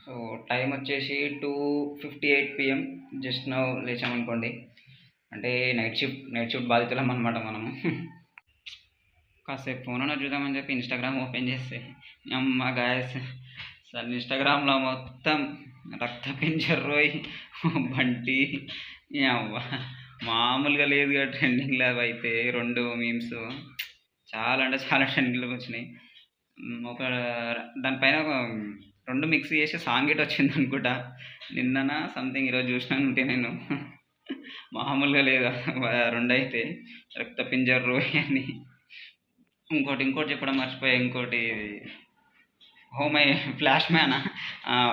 So time వచ్చేసి 2:58 PM. Just now లేచామనుకోండి. అంటే night shift బాధితులం అనమాట మనము. కాసేపు ఫోన్ అన్నా చూద్దామని చెప్పి ఇన్స్టాగ్రామ్ ఓపెన్ చేస్తే అమ్మ గాయస్ అసలు ఇన్స్టాగ్రామ్లో మొత్తం రక్త పింజరోయ్ బంటి అవ్వ మామూలుగా లేదుగా ట్రెండింగ్లో అయితే 2 మీమ్స్ చాలా అంటే చాలా ట్రెండింగ్లోకి వచ్చినాయి. ఒక దానిపైన ఒక 2 మిక్స్ చేసి సాంగ్ గిట్ వచ్చింది అనుకుంటా. నిన్ననా సంథింగ్ ఈరోజు చూసినాను ఉంటే నేను మామూలుగా లేదు 2 అయితే రక్త పింజరోయ్ అని. ఇంకోటి చెప్పడం మర్చిపోయా. ఇంకోటి ఓ మై ఫ్లాష్ మ్యానా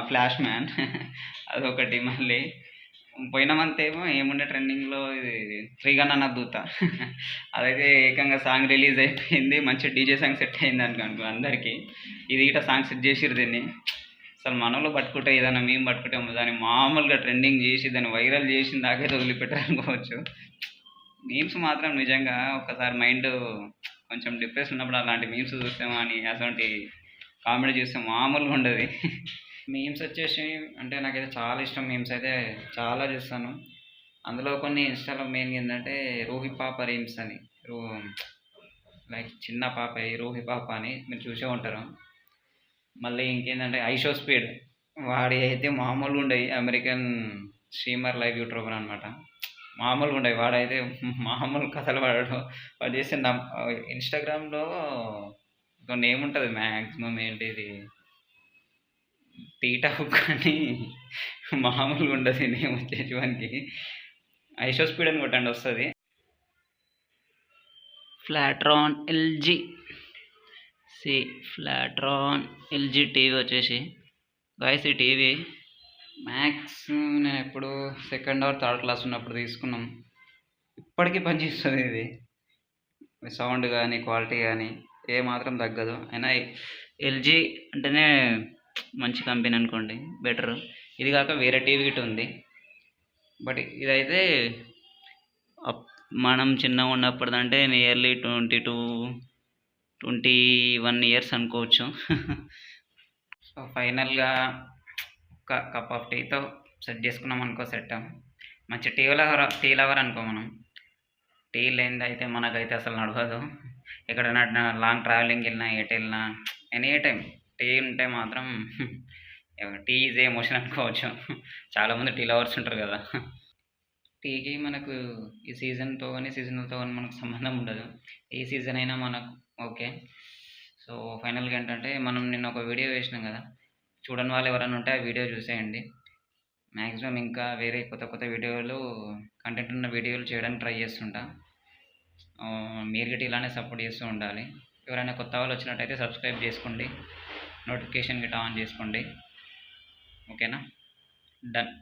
ఫ్లాష్ మ్యాన్ అదొకటి. మళ్ళీ పోయిన మంత్ ఏమో ఏముండే ట్రెండింగ్లో ఇది 'శ్రీగణన దూత' అదైతే ఏకంగా సాంగ్ రిలీజ్ అయిపోయింది. మంచి డీజే సాంగ్ సెట్ అయింది అనుకో అందరికీ. ఇది ఇట్లా సాంగ్ సెట్ చేసిర్రు దీన్ని. అసలు మనలో పట్టుకుంటే ఏదైనా మేము పట్టుకుంటే దాన్ని మామూలుగా ట్రెండింగ్ చేసి దాన్ని వైరల్ చేసిన దాకైతే వదిలిపెట్టారు అనుకోవచ్చు. మీమ్స్ మాత్రం నిజంగా ఒక్కసారి మైండ్ కొంచెం డిప్రెషన్ ఉన్నప్పుడు అలాంటి మీమ్స్ చూస్తామో అని అటువంటి కామెడీ చూస్తే మామూలుగా ఉండదు. మీమ్స్ వచ్చేసి అంటే నాకైతే చాలా ఇష్టం. మీమ్స్ అయితే చాలా చూస్తాను. అందులో కొన్ని ఇన్స్టాలో మెయిన్గా ఏంటంటే రూహి పాప రీమ్స్ అని లైక్ చిన్న పాప రూహి పాప అని మీరు చూసే ఉంటారు. మళ్ళీ ఇంకేంటంటే ఐషో స్పీడ్ వాడి అయితే మామూలుగా ఉండేవి. అమెరికన్ స్ట్రీమర్ లైవ్ యూట్యూబర్ అనమాట. మామూలుగా ఉండేవి. వాడైతే మామూలు కథలు వాడు చేసే ఇన్స్టాగ్రామ్లో ఒక నేమ్ ఉంటుంది మ్యాక్సిమం ఏంటిది తీటా హుక్ అని మామూలుగా ఉండదు నేమ్ వచ్చేసి వానికి. ఐషో స్పీడ్ అని కొట్టండి వస్తుంది. ఫ్లాట్రాన్ ఎల్జీ ఫ్లాట్రాన్ ఎల్జీ టీవీ వచ్చేసి గాయస్ ఈ టీవీ మ్యాక్స్ నేను ఎప్పుడు 2nd or 3rd క్లాస్ ఉన్నప్పుడు తీసుకున్నాం. ఇప్పటికీ పనిచేస్తుంది. ఇది సౌండ్ కానీ క్వాలిటీ కానీ ఏమాత్రం తగ్గదు. అయినా ఎల్జీ అంటేనే మంచి కంపెనీ అనుకోండి, బెటర్. ఇది కాక వేరే టీవీ గిట్ ఉంది. బట్ ఇదైతే మనం చిన్నగా ఉన్నప్పుడు అంటే నియర్లీ 21 ఇయర్స్ అనుకోవచ్చు. సో ఫైనల్గా ఒక కప్ ఆఫ్ టీతో సెట్ చేసుకున్నాం అనుకో. సెట్ మంచి టీ లవర్ అనుకో మనం. టీ లేనిది అయితే మనకైతే అసలు నడవదు. ఎక్కడైనా లాంగ్ ట్రావెలింగ్కి వెళ్ళినా ఎటు వెళ్ళినా ఎనీ టైం టీ ఉంటే మాత్రం టీ ఈజ్ ఎమోషన్ అనుకోవచ్చు. చాలామంది టీ లవర్స్ ఉంటారు కదా. టీకి మనకు ఈ సీజన్తో కానీ సీజనల్తో కానీ మనకు సంబంధం ఉండదు. ఏ సీజన్ అయినా మనకు ఓకే. సో ఫైనల్గా ఏంటంటే మనం నిన్న ఒక వీడియో వేసినాం కదా, చూడని వాళ్ళు ఎవరైనా ఉంటే ఆ వీడియో చూసేయండి. మ్యాక్సిమం ఇంకా వేరే కొత్త వీడియోలు కంటెంట్ ఉన్న వీడియోలు చేయడానికి ట్రై చేస్తుంటా. మీరు గిట్ట ఇలానే సపోర్ట్ చేస్తూ ఉండాలి. ఎవరైనా కొత్త వాళ్ళు వచ్చినట్టయితే సబ్స్క్రైబ్ చేసుకోండి, నోటిఫికేషన్ గిట్ట ఆన్ చేసుకోండి. ఓకేనా? డన్.